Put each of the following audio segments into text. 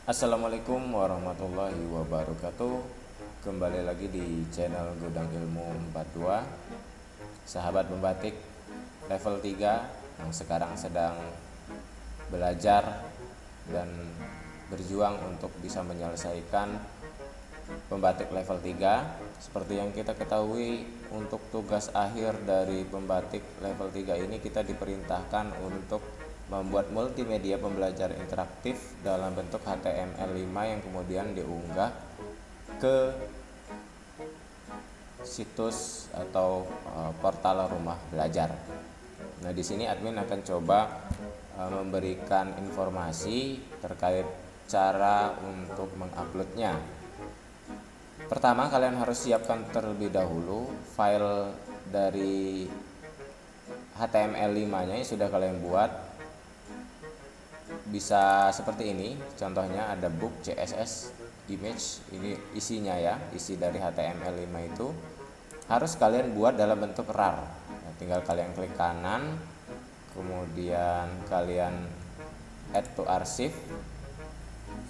Assalamualaikum warahmatullahi wabarakatuh. Kembali lagi di channel Gudang Ilmu 42. Sahabat pembatik level 3 yang sekarang sedang belajar dan berjuang untuk bisa menyelesaikan pembatik level 3. Seperti yang kita ketahui, untuk tugas akhir dari pembatik level 3 ini kita diperintahkan untuk membuat multimedia pembelajar interaktif dalam bentuk HTML5 yang kemudian diunggah ke situs atau portal rumah belajar. Nah, di sini admin akan coba memberikan informasi terkait cara untuk menguploadnya. Pertama, kalian harus siapkan terlebih dahulu file dari HTML5-nya yang sudah kalian buat. Bisa seperti ini, contohnya ada book CSS image, ini isinya ya, isi dari HTML5 itu harus kalian buat dalam bentuk RAR. Nah, tinggal kalian klik kanan, kemudian kalian add to archive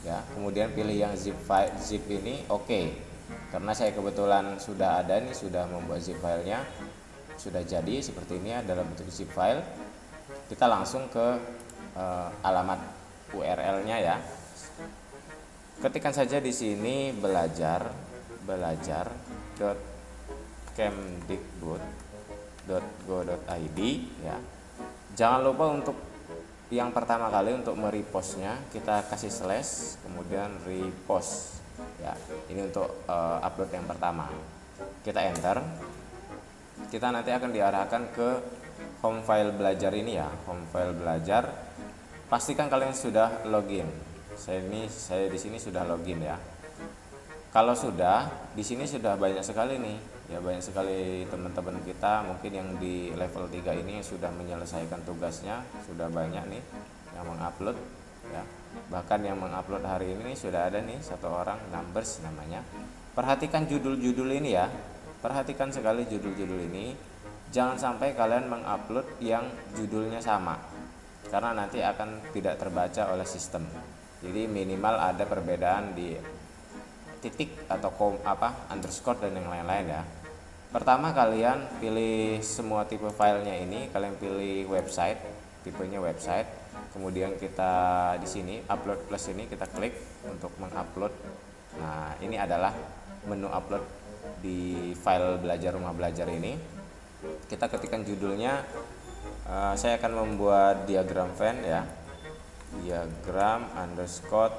ya, kemudian pilih yang zip ini oke. Karena saya kebetulan sudah ada nih, sudah membuat zip filenya, sudah jadi seperti ini ya, dalam bentuk zip file. Kita langsung ke alamat URL-nya ya. Ketikkan saja di sini belajar.kemdikbud.go.id ya. Jangan lupa untuk yang pertama kali untuk merepostnya kita kasih slash kemudian repost ya. Ini untuk upload yang pertama. Kita enter. Kita nanti akan diarahkan ke home file belajar ini ya, home file belajar. Pastikan kalian sudah login. Saya di sini sudah login ya. Kalau sudah, di sini sudah banyak sekali nih. Ya, banyak sekali teman-teman kita mungkin yang di level 3 ini sudah menyelesaikan tugasnya, sudah banyak nih yang mengupload ya. Bahkan yang mengupload hari ini sudah ada nih satu orang, Numbers namanya. Perhatikan judul-judul ini ya. Perhatikan sekali judul-judul ini. Jangan sampai kalian mengupload yang judulnya sama, karena nanti akan tidak terbaca oleh sistem. Jadi minimal ada perbedaan di titik atau underscore dan yang lain-lain ya. Pertama kalian pilih semua tipe filenya ini, kalian pilih website, tipenya website. Kemudian kita di sini upload plus ini kita klik untuk mengupload. Nah, ini adalah menu upload di file belajar rumah belajar ini. Kita ketikkan judulnya. Saya akan membuat diagram fan ya, diagram underscore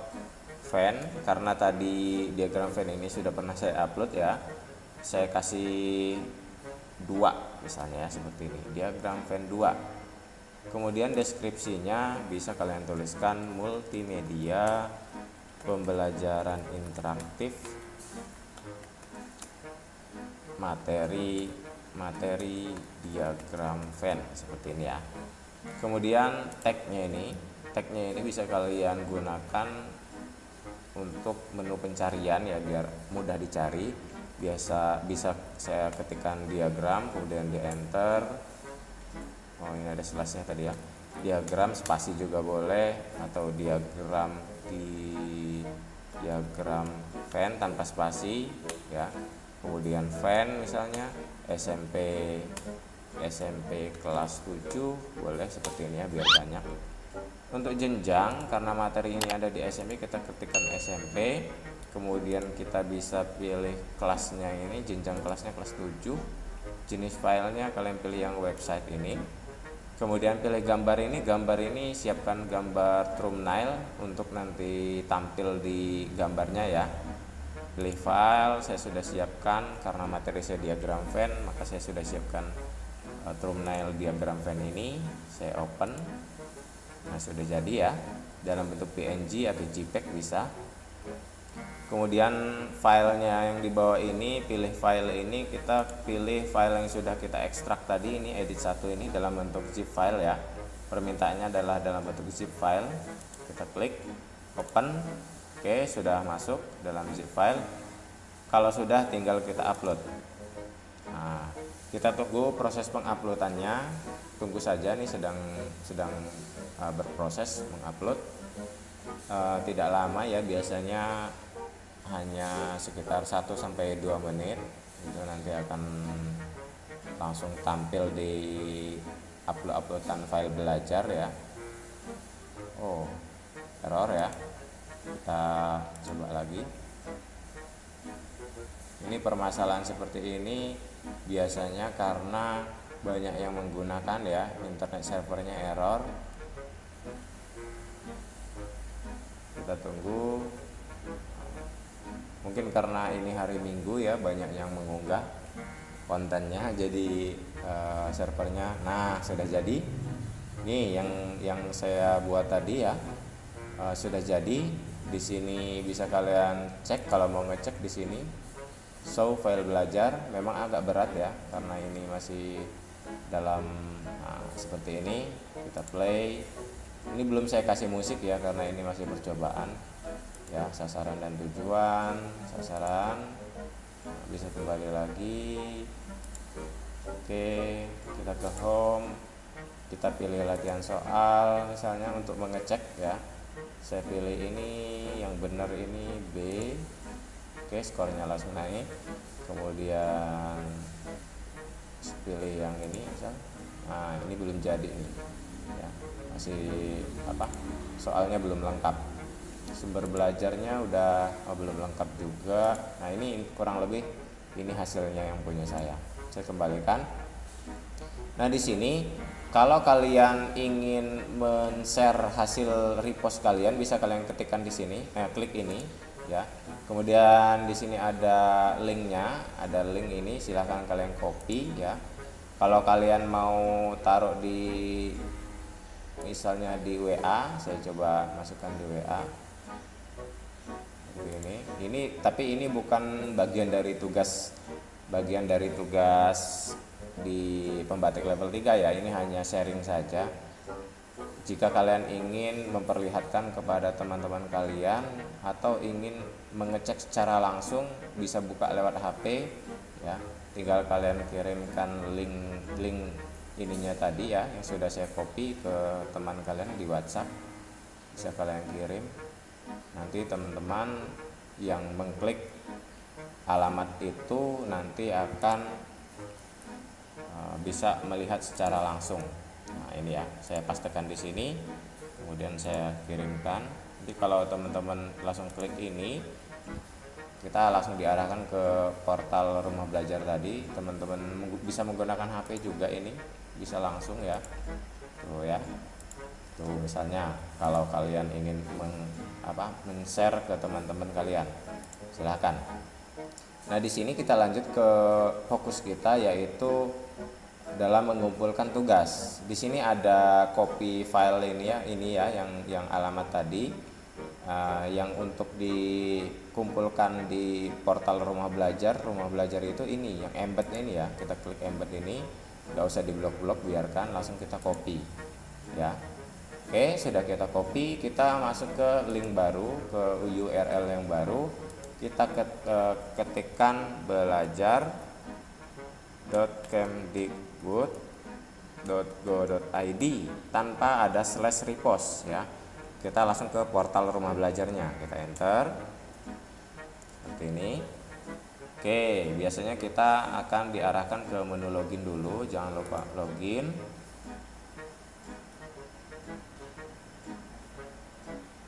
fan, karena tadi diagram fan ini sudah pernah saya upload ya. Saya kasih 2 misalnya ya, seperti ini, diagram fan 2. Kemudian deskripsinya bisa kalian tuliskan multimedia pembelajaran interaktif materi diagram fan, seperti ini ya. Kemudian tagnya ini bisa kalian gunakan untuk menu pencarian ya, biar mudah dicari. Bisa saya ketikkan diagram kemudian di enter. Oh, ini ada slashnya tadi ya. Diagram spasi juga boleh, atau diagram fan tanpa spasi ya. Kemudian fan misalnya SMP kelas 7 boleh seperti ini ya, biar banyak. Untuk jenjang, karena materi ini ada di SMP, kita ketikkan SMP. Kemudian kita bisa pilih kelasnya ini, jenjang kelasnya kelas 7. Jenis filenya kalian pilih yang website ini. Kemudian pilih gambar ini siapkan gambar thumbnail untuk nanti tampil di gambarnya ya. Pilih file, saya sudah siapkan karena materi saya diagram fan, maka saya sudah siapkan thumbnail diagram fan ini. Saya open. Nah, sudah jadi ya, dalam bentuk PNG atau JPEG bisa. Kemudian filenya yang di bawah ini, pilih file ini, kita pilih file yang sudah kita ekstrak tadi, ini edit 1 ini dalam bentuk zip file ya. Permintaannya adalah dalam bentuk zip file. Kita klik open. Oke, sudah masuk dalam zip file. Kalau sudah, tinggal kita upload. Nah, kita tunggu proses penguploadannya. Tunggu saja nih, sedang berproses mengupload. tidak lama ya, biasanya hanya sekitar 1 sampai 2 menit. Itu nanti akan langsung tampil di uploadan file belajar ya. Oh, error ya. Kita coba lagi. Ini permasalahan seperti ini biasanya karena banyak yang menggunakan ya, internet servernya error. Kita tunggu. Mungkin karena ini hari Minggu ya, banyak yang mengunggah kontennya, jadi servernya. Nah, sudah jadi. Nih yang saya buat tadi ya, sudah jadi. Di sini bisa kalian cek kalau mau ngecek di sini. Show file belajar, memang agak berat ya karena ini masih dalam seperti ini. Kita play. Ini belum saya kasih musik ya karena ini masih percobaan ya. Sasaran dan tujuan, sasaran. Bisa kembali lagi. Oke, kita ke home, kita pilih latihan soal misalnya untuk mengecek ya. Saya pilih ini, yang benar ini B. Oke, skornya langsung naik. Kemudian pilih yang ini misal. Nah, ini belum jadi nih ya, masih soalnya belum lengkap. Sumber belajarnya udah belum lengkap juga. Nah, ini kurang lebih ini hasilnya yang punya saya kembalikan. Nah, di sini kalau kalian ingin men-share hasil repost kalian, bisa kalian ketikkan di sini, klik ini ya. Kemudian di sini ada linknya, ada link ini, silahkan kalian copy ya. Kalau kalian mau taruh di misalnya di WA, saya coba masukkan di WA. Ini tapi ini bukan bagian dari tugas di pembatik level 3 ya, ini hanya sharing saja. Jika kalian ingin memperlihatkan kepada teman-teman kalian atau ingin mengecek secara langsung, bisa buka lewat HP ya. Tinggal kalian kirimkan link ininya tadi ya, yang sudah saya copy ke teman kalian di WhatsApp. Bisa kalian kirim. Nanti teman-teman yang mengklik alamat itu nanti akan bisa melihat secara langsung. Nah, ini ya, saya pastekan di sini, kemudian saya kirimkan. Jadi kalau teman-teman langsung klik ini, kita langsung diarahkan ke portal rumah belajar tadi. Teman-teman bisa menggunakan HP juga, ini bisa langsung ya. Tuh ya. Tuh misalnya kalau kalian ingin men-share ke teman-teman kalian, silahkan. Nah, di sini kita lanjut ke fokus kita, yaitu dalam mengumpulkan tugas. Di sini ada copy file ini ya yang alamat tadi, yang untuk dikumpulkan di portal rumah belajar. Rumah belajar itu ini yang embed ini ya. Kita klik embed ini, nggak usah diblok-blok, biarkan langsung kita copy ya. Oke, sudah kita copy, kita masuk ke link baru, ke URL yang baru. Kita ketikkan belajar.kemdikbud.go.id tanpa ada /repost ya. Kita langsung ke portal rumah belajarnya, kita enter seperti ini. Oke, biasanya kita akan diarahkan ke menu login dulu, jangan lupa login.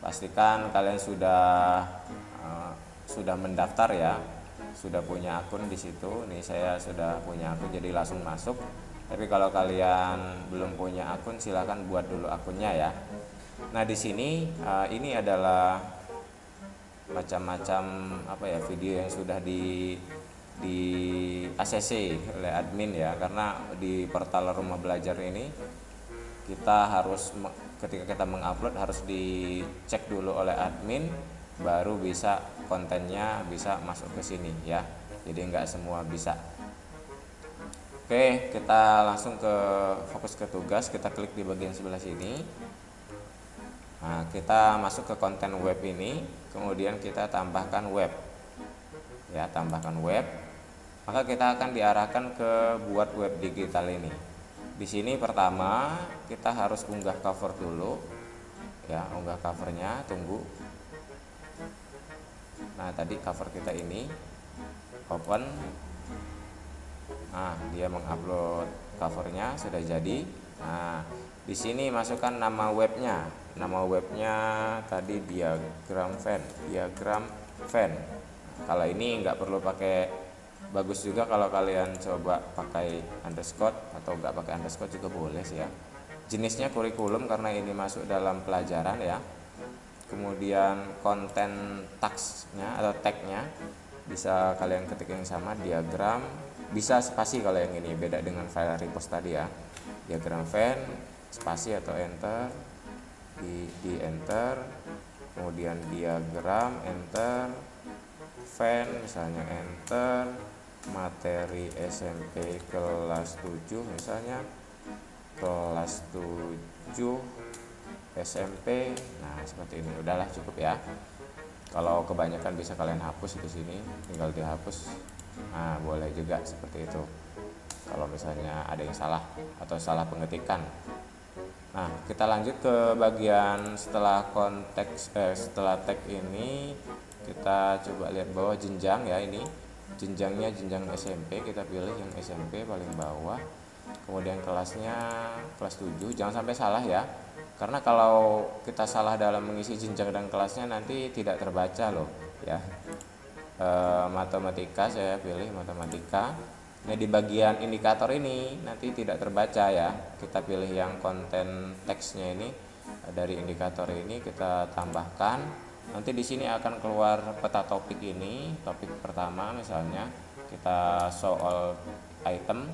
Pastikan kalian sudah mendaftar ya, sudah punya akun di situ. Nih saya sudah punya akun, jadi langsung masuk. Tapi kalau kalian belum punya akun, silahkan buat dulu akunnya ya. Nah, di sini ini adalah macam-macam video yang sudah di ACC oleh admin ya, karena di portal rumah belajar ini kita harus ketika kita mengupload harus dicek dulu oleh admin, baru bisa kontennya bisa masuk ke sini ya. Jadi nggak semua bisa. Oke, kita langsung ke fokus ke tugas. Kita klik di bagian sebelah sini. Nah, kita masuk ke konten web ini, kemudian kita tambahkan web ya, tambahkan web. Maka kita akan diarahkan ke buat web digital ini. Di sini pertama kita harus unggah cover dulu ya, unggah covernya, tunggu. Nah, tadi cover kita ini open. Nah, dia mengupload covernya sudah jadi. Nah, di sini masukkan nama webnya. Nama webnya tadi diagram fan. Kalau ini nggak perlu pakai, bagus juga kalau kalian coba pakai underscore, atau nggak pakai underscore juga boleh sih ya. Jenisnya kurikulum karena ini masuk dalam pelajaran ya. Kemudian konten tagsnya atau tagnya bisa kalian ketik yang sama, diagram, bisa spasi kalau yang ini, beda dengan file repost tadi ya. Diagram fan, spasi atau enter, di enter, kemudian diagram, enter, fan misalnya enter, materi SMP kelas 7 misalnya, kelas 7 SMP. Nah, seperti ini. Udahlah, cukup ya. Kalau kebanyakan bisa kalian hapus di sini, tinggal dihapus. Nah, boleh juga seperti itu. Kalau misalnya ada yang salah atau salah pengetikan. Nah, kita lanjut ke bagian setelah konteks setelah tag ini, kita coba lihat bawah jenjang ya. Ini jenjangnya jenjang SMP, kita pilih yang SMP paling bawah. Kemudian kelasnya kelas 7, jangan sampai salah ya. Karena kalau kita salah dalam mengisi jenjang dan kelasnya nanti tidak terbaca loh ya. Matematika saya pilih matematika. Nah, di bagian indikator ini nanti tidak terbaca ya. Kita pilih yang konten teksnya ini, dari indikator ini kita tambahkan. Nanti di sini akan keluar peta topik ini. Topik pertama misalnya kita show all item.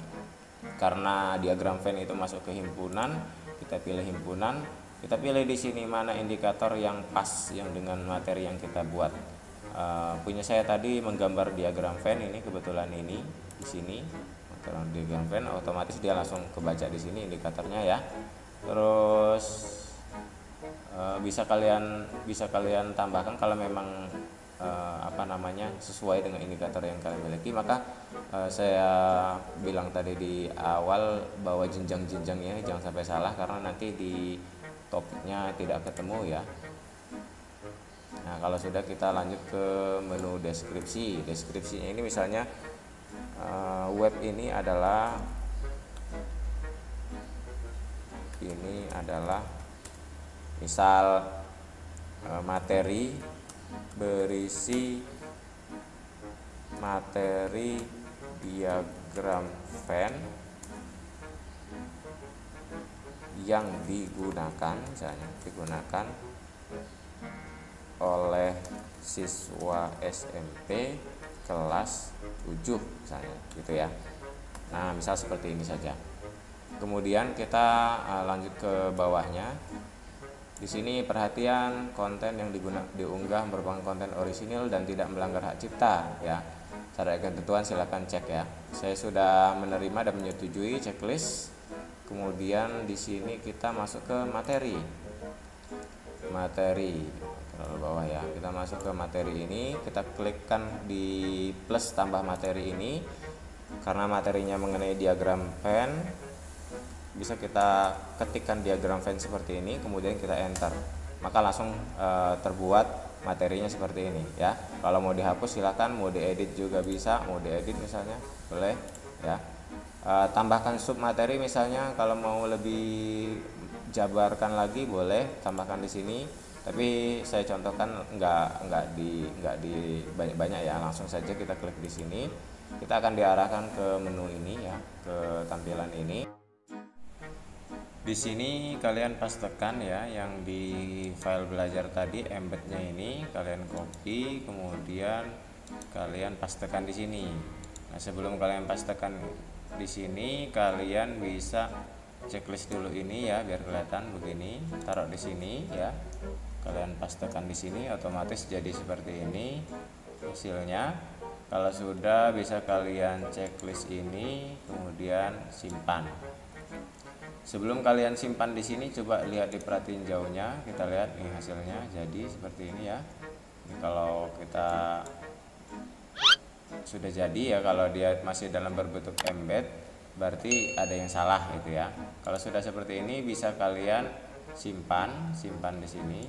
Karena diagram fan itu masuk ke himpunan, kita pilih himpunan. Kita pilih di sini mana indikator yang pas yang dengan materi yang kita buat. Punya saya tadi menggambar diagram fan ini, kebetulan ini di sini diagram fan, otomatis dia langsung kebaca di sini indikatornya ya. Terus bisa kalian tambahkan kalau memang sesuai dengan indikator yang kalian miliki. Maka saya bilang tadi di awal bahwa jenjang-jenjangnya ini jangan sampai salah, karena nanti di topiknya tidak ketemu ya. Nah, kalau sudah, kita lanjut ke menu deskripsi. Deskripsinya ini misalnya web ini adalah misal materi berisi materi diagram fan yang digunakan oleh siswa SMP kelas 7 misalnya gitu ya. Nah, misal seperti ini saja. Kemudian kita lanjut ke bawahnya. Di sini perhatian, konten yang diunggah merupakan konten orisinil dan tidak melanggar hak cipta ya. Secara ketentuan silakan cek ya. Saya sudah menerima dan menyetujui checklist. Kemudian di sini kita masuk ke materi terlalu bawah ya. Kita masuk ke materi ini, kita klikkan di plus tambah materi ini. Karena materinya mengenai diagram fan, bisa kita ketikkan diagram fan seperti ini, kemudian kita enter, maka langsung terbuat materinya seperti ini ya. Kalau mau dihapus silakan, mau diedit juga bisa, mau diedit misalnya boleh ya. Tambahkan sub materi misalnya, kalau mau lebih jabarkan lagi boleh tambahkan di sini, tapi saya contohkan enggak di banyak-banyak ya. Langsung saja kita klik di sini, kita akan diarahkan ke menu ini ya, ke tampilan ini. Di sini kalian pastekan ya yang di file belajar tadi, embednya ini kalian copy, kemudian kalian pastekan di sini. Nah, sebelum kalian pastekan di sini, kalian bisa checklist dulu ini ya, biar kelihatan begini. Taruh di sini ya. Kalian pastekan di sini, otomatis jadi seperti ini hasilnya. Kalau sudah, bisa kalian checklist ini, kemudian simpan. Sebelum kalian simpan di sini, coba lihat, diperhatiin jauhnya. Kita lihat nih hasilnya jadi seperti ini ya. Ini kalau kita sudah jadi ya, kalau dia masih dalam berbentuk embed berarti ada yang salah gitu ya. Kalau sudah seperti ini, bisa kalian simpan di sini.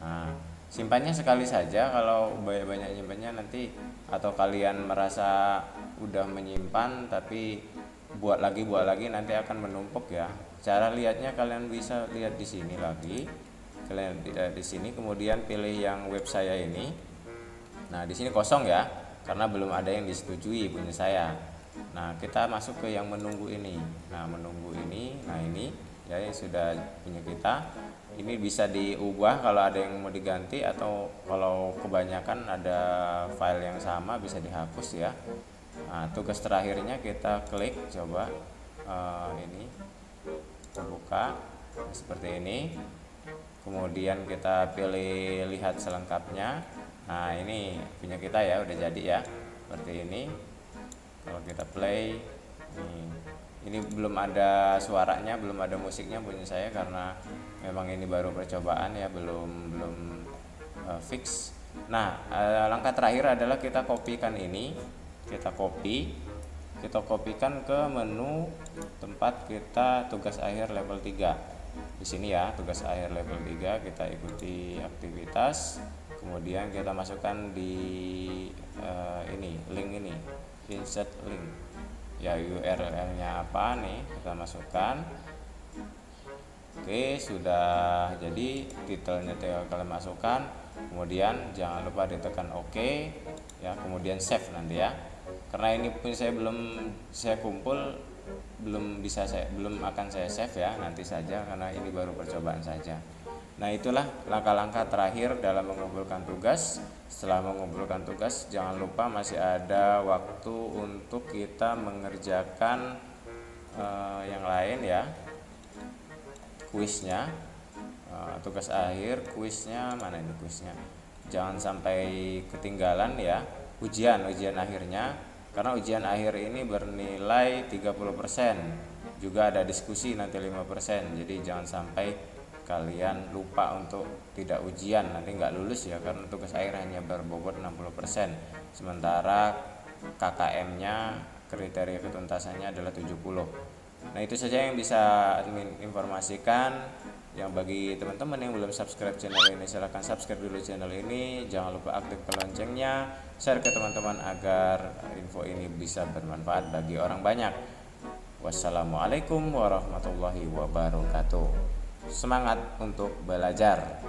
Nah, simpannya sekali saja, kalau banyak nyimpannya nanti, atau kalian merasa udah menyimpan tapi buat lagi nanti akan menumpuk ya. Cara lihatnya kalian bisa lihat di sini lagi. Kalian lihat di sini, kemudian pilih yang web saya ini. Nah, di sini kosong ya, karena belum ada yang disetujui punya saya. Nah, kita masuk ke yang menunggu ini. Nah, menunggu ini, nah ini ya yang sudah punya kita. Ini bisa diubah kalau ada yang mau diganti, atau kalau kebanyakan ada file yang sama bisa dihapus ya. Nah, tugas terakhirnya kita klik coba ini buka seperti ini. Kemudian kita pilih lihat selengkapnya. Nah, ini punya kita ya, udah jadi ya seperti ini. Kalau kita play, ini belum ada suaranya, belum ada musiknya punya saya, karena memang ini baru percobaan ya, belum fix. Nah, langkah terakhir adalah kita kopikan ini, kita kopikan ke menu tempat kita tugas akhir level 3. Di sini ya, tugas akhir level 3, kita ikuti aktivitas, kemudian kita masukkan di ini, link ini, insert link. Ya, URL-nya apa nih, kita masukkan. Oke, sudah jadi, titelnya tinggal kalian masukkan. Kemudian jangan lupa ditekan OK ya, kemudian save nanti ya. Karena ini pun saya belum kumpul, belum akan saya save ya, nanti saja, karena ini baru percobaan saja. Nah, itulah langkah-langkah terakhir dalam mengumpulkan tugas. Setelah mengumpulkan tugas, jangan lupa masih ada waktu untuk kita mengerjakan yang lain ya, kuisnya. Tugas akhir, kuisnya mana ini kuisnya, jangan sampai ketinggalan ya. Ujian akhirnya, karena ujian akhir ini bernilai 30%, juga ada diskusi nanti 5%. Jadi jangan sampai kalian lupa untuk tidak ujian, nanti nggak lulus ya, karena tugas akhir hanya berbobot 60%, sementara KKM-nya, kriteria ketuntasannya adalah 70. Nah, itu saja yang bisa admin informasikan. Yang bagi teman-teman yang belum subscribe channel ini, silahkan subscribe dulu channel ini. Jangan lupa aktifkan loncengnya, share ke teman-teman agar info ini bisa bermanfaat bagi orang banyak. Wassalamualaikum warahmatullahi wabarakatuh. Semangat untuk belajar.